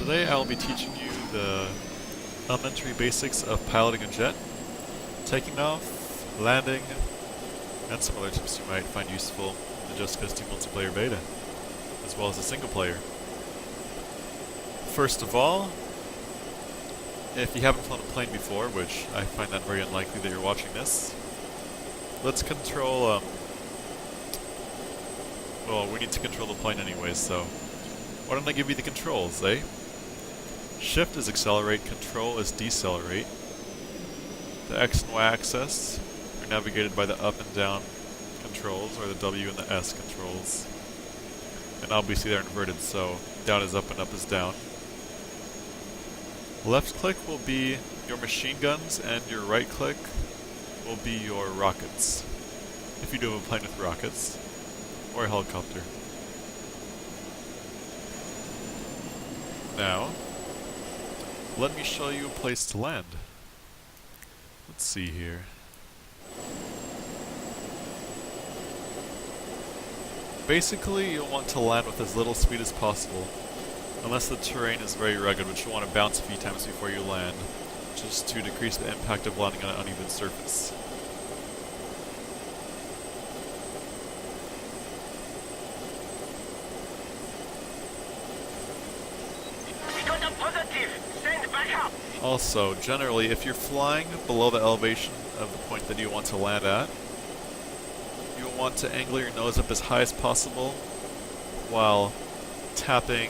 Today I will be teaching you the elementary basics of piloting a jet, taking off, landing, and some other tips you might find useful in the Just Cause 2 multiplayer beta, as well as the single player. First of all, if you haven't flown a plane before, which I find that very unlikely that you're watching this, let's control, well, we need to control the plane anyways, so why don't I give you the controls, eh? Shift is accelerate, control is decelerate. The X and Y axis are navigated by the up and down controls, or the W and the S controls. And obviously they're inverted, so down is up and up is down. Left click will be your machine guns, and your right click will be your rockets. If you do have a plane with rockets, or a helicopter. Now, let me show you a place to land. Let's see here. Basically, you'll want to land with as little speed as possible, unless the terrain is very rugged, which you'll want to bounce a few times before you land, just to decrease the impact of landing on an uneven surface. Also, generally, if you're flying below the elevation of the point that you want to land at, you'll want to angle your nose up as high as possible while tapping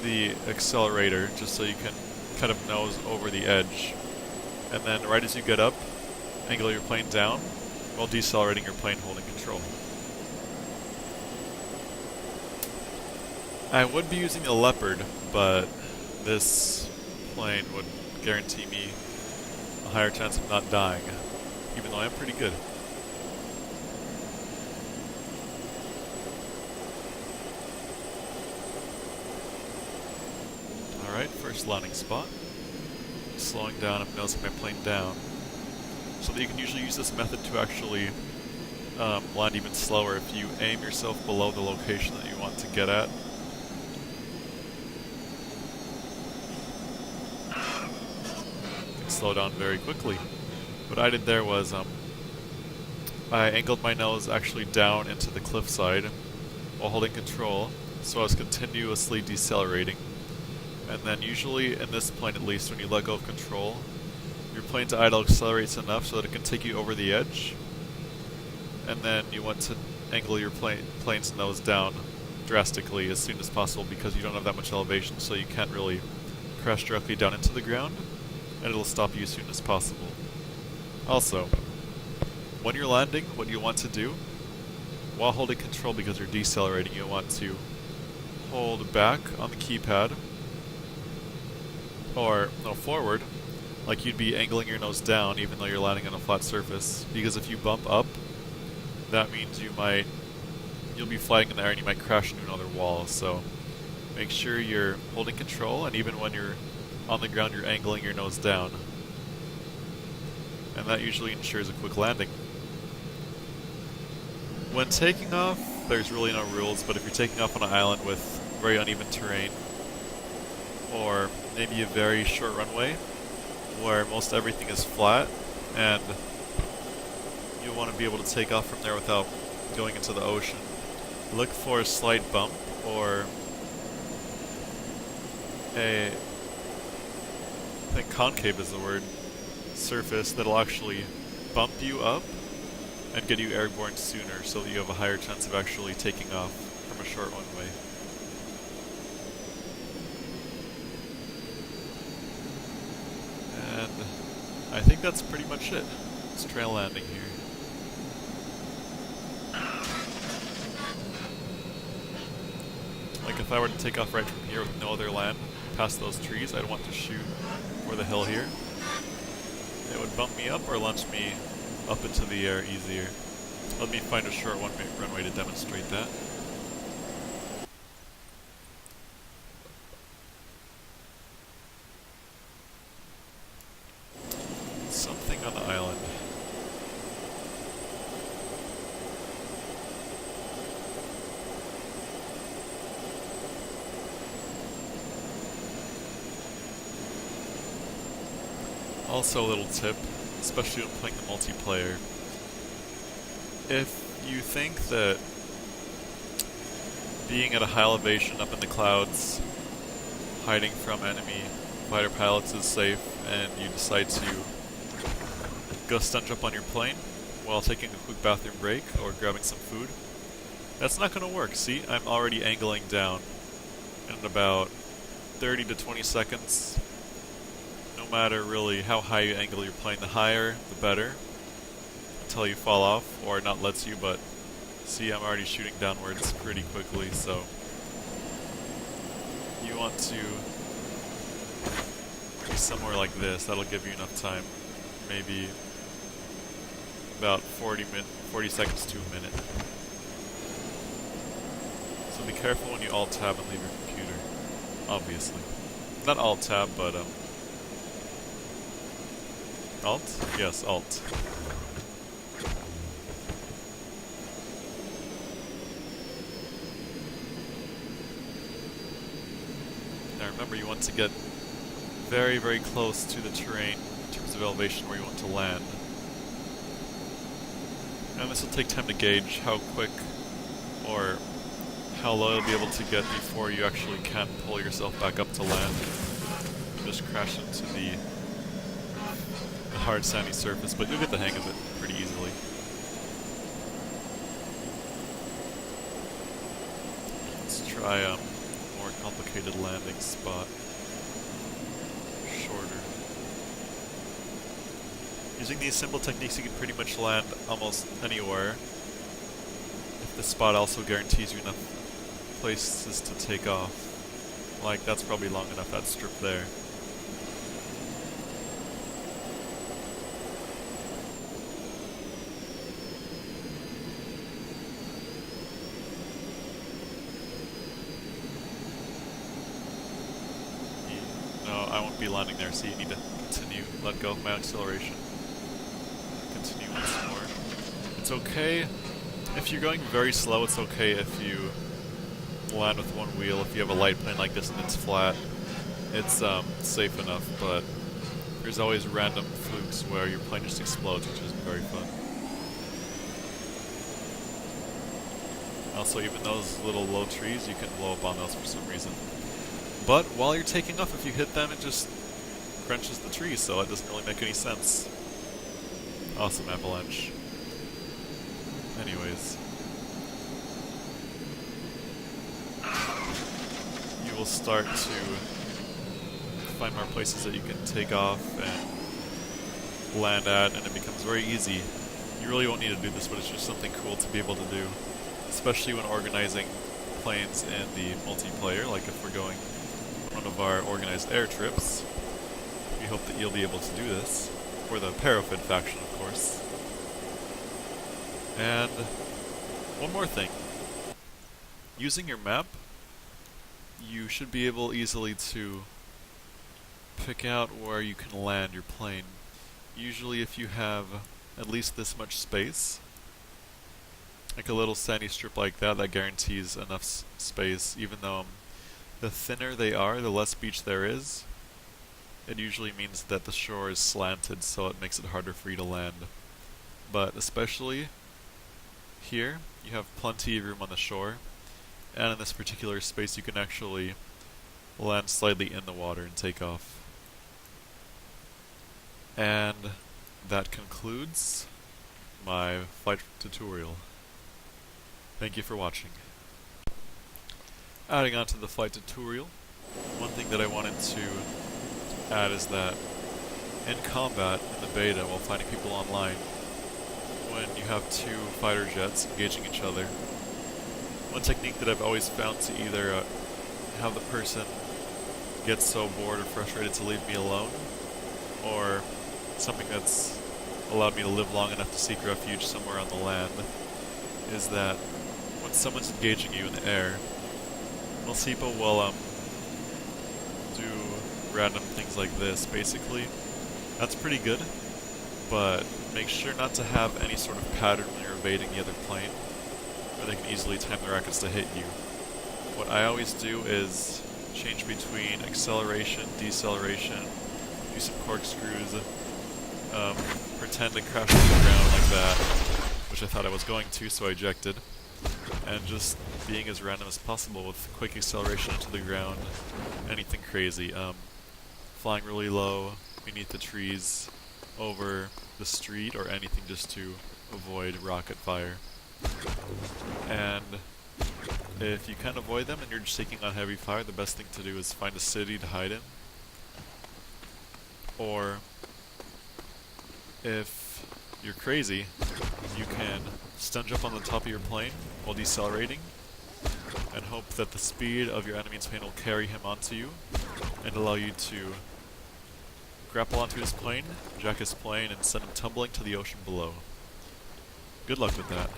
the accelerator, just so you can kind of nose over the edge. And then right as you get up, angle your plane down while decelerating your plane holding control. I would be using a Leopard, but this plane would guarantee me a higher chance of not dying, even though I'm pretty good. Alright, first landing spot. Slowing down, I'm nosing my plane down. So that you can usually use this method to actually land even slower if you aim yourself below the location that you want to get at. Slow down very quickly. What I did there was I angled my nose actually down into the cliffside while holding control, so I was continuously decelerating. And then usually, in this plane at least, when you let go of control, your plane's idle accelerates enough so that it can take you over the edge, and then you want to angle your plane's nose down drastically as soon as possible, because you don't have that much elevation, so you can't really crash directly down into the ground, and it'll stop you as soon as possible. Also, when you're landing, what you want to do, while holding control because you're decelerating, you want to hold back on the keypad, or no, forward, like you'd be angling your nose down even though you're landing on a flat surface, because if you bump up, that means you'll be flying in the air and you might crash into another wall. So make sure you're holding control, and even when you're on the ground, you're angling your nose down. And that usually ensures a quick landing. When taking off, there's really no rules, but if you're taking off on an island with very uneven terrain, or maybe a very short runway, where most everything is flat, and you'll want to be able to take off from there without going into the ocean, look for a slight bump, or I think concave is the word, surface that'll actually bump you up and get you airborne sooner, so that you have a higher chance of actually taking off from a short runway. And I think that's pretty much it. It's trail landing here. Like if I were to take off right from here with no other land, past those trees, I'd want to shoot for the hill here. It would bump me up or launch me up into the air easier. Let me find a short runway to demonstrate that. Something on the island. Also a little tip, especially when playing the multiplayer. If you think that being at a high elevation up in the clouds, hiding from enemy fighter pilots is safe, and you decide to go stunt jump on your plane while taking a quick bathroom break or grabbing some food, that's not going to work. See, I'm already angling down in about 30 to 20 seconds. No matter really how high you angle your plane, the higher, the better, until you fall off, or it not lets you, but see, I'm already shooting downwards pretty quickly, so you want to be somewhere like this. That'll give you enough time, maybe about 40 seconds to a minute. So be careful when you alt-tab and leave your computer, obviously. Not alt-tab, but alt? Yes, alt. Now remember, you want to get very, very close to the terrain in terms of elevation where you want to land. And this will take time to gauge how quick or how low you'll be able to get before you actually can pull yourself back up to land. Just crash into the hard sandy surface, but you'll get the hang of it pretty easily. Let's try a more complicated landing spot. Shorter. Using these simple techniques, you can pretty much land almost anywhere, if the spot also guarantees you enough places to take off. Like, that's probably long enough, that strip there. No, I won't be landing there, so you need to continue, let go of my acceleration. Continue once more. It's okay, if you're going very slow, it's okay if you land with one wheel. If you have a light plane like this and it's flat, it's safe enough, but there's always random flukes where your plane just explodes, which isn't very fun. Also, even those little low trees, you can blow up on those for some reason. But while you're taking off, if you hit them, it just crunches the tree, so it doesn't really make any sense. Awesome avalanche. Anyways. You will start to find more places that you can take off and land at, and it becomes very easy. You really won't need to do this, but it's just something cool to be able to do, especially when organizing planes in the multiplayer, like if we're going on one of our organized air trips. We hope that you'll be able to do this, for the Parafid faction, of course. And one more thing. Using your map, you should be able easily to pick out where you can land your plane. Usually if you have at least this much space, like a little sandy strip like that, that guarantees enough space, even though the thinner they are, the less beach there is. It usually means that the shore is slanted, so it makes it harder for you to land. But especially here, you have plenty of room on the shore, and in this particular space you can actually land slightly in the water and take off. And that concludes my flight tutorial. Thank you for watching. Adding on to the flight tutorial, one thing that I wanted to add is that in combat, in the beta, while fighting people online, when you have two fighter jets engaging each other, one technique that I've always found to either have the person get so bored or frustrated to leave me alone, or something that's allowed me to live long enough to seek refuge somewhere on the land, is that when someone's engaging you in the air, most people will do random things like this, basically. That's pretty good, but make sure not to have any sort of pattern when you're evading the other plane, or they can easily time the rockets to hit you. What I always do is change between acceleration, deceleration, do some corkscrews, pretend to crash to the ground like that, which I thought I was going to, so I ejected. And just being as random as possible with quick acceleration into the ground, anything crazy. Flying really low, beneath the trees, over the street, or anything just to avoid rocket fire. And if you can't avoid them and you're just taking on heavy fire, the best thing to do is find a city to hide in. Or, if you're crazy, you can stun jump on the top of your plane while decelerating, and hope that the speed of your enemy's plane will carry him onto you, and allow you to grapple onto his plane, jack his plane, and send him tumbling to the ocean below. Good luck with that.